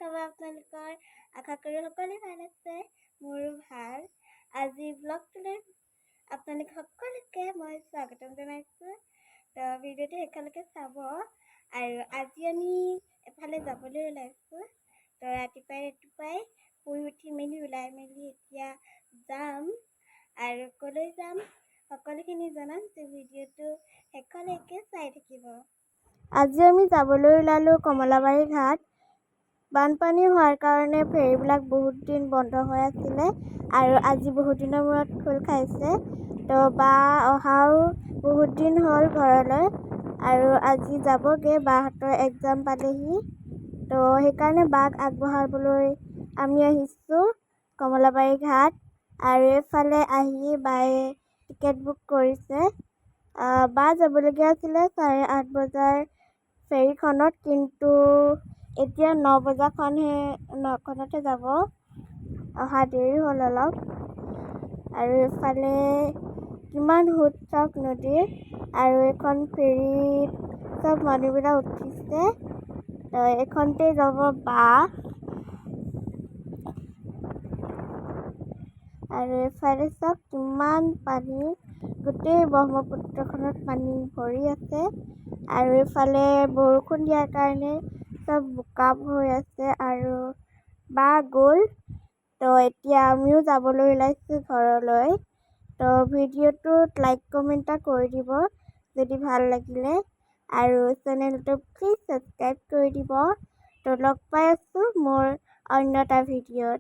খবৰ আপোনালোকৰ? আশা কৰোঁ সকলোৱে ভাল আছে। মোৰো ভাল। আজি ব্লগটোলৈ আপোনালোক সকলোকে মই স্বাগতম জনাইছোঁ। তো ভিডিঅ'টো শেষলৈকে চাব। আৰু আজি আমি এফালে যাবলৈ ওলাইছোঁ। তো ৰাতিপুৱাই শুই উঠি মেলি ওলাই মেলি এতিয়া যাম। আৰু ক'লৈ যাম সকলোখিনি জনাম, যে ভিডিঅ'টো শেষলৈকে চাই থাকিব। আজি আমি যাবলৈ ওলালোঁ কমলাবাৰী ঘাট। বানপানী হোৱাৰ কাৰণে ফেৰীবিলাক বহুত দিন বন্ধ হৈ আছিলে আৰু আজি বহুত দিনৰ মূৰত খোল খাইছে। তো বা অহাও বহুত দিন হ'ল ঘৰলৈ আৰু আজি যাবগৈ। বাহঁতৰ এক্সাম পালেহি, তো সেইকাৰণে বাক আগবঢ়াবলৈ আমি আহিছোঁ কমলাবাৰী ঘাট। আৰু এইফালে আহি বায়ে টিকেট বুক কৰিছে। বা যাবলগীয়া আছিলে 8:30 বজাৰ ফেৰীখনত, কিন্তু এতিয়া 9 বজাখনতহে যাব। অহা দেৰি হ'ল অলপ। আৰু এইফালে কিমান সোঁত চাওক নদীৰ, আৰু এইখন ফেৰীত চব মানুহবিলাক উঠিছে। এইখনতে যাব বা। আৰু এইফালে চাওক কিমান পানী, গোটেই ব্ৰহ্মপুত্ৰখনত পানী ভৰি আছে। আৰু এইফালে বৰষুণ দিয়াৰ কাৰণে চব বোকা হৈ আছে আৰু বা গ'ল। তো এতিয়া আমিও যাবলৈ ওলাইছোঁ ঘৰলৈ। তো ভিডিঅ'টোত লাইক কমেণ্ট এটা কৰি দিব যদি ভাল লাগিলে, আৰু চেনেলটো প্লিজ ছাবস্ক্ৰাইব কৰি দিব। তো লগ পাই আছোঁ মোৰ অন্য এটা ভিডিঅ'ত।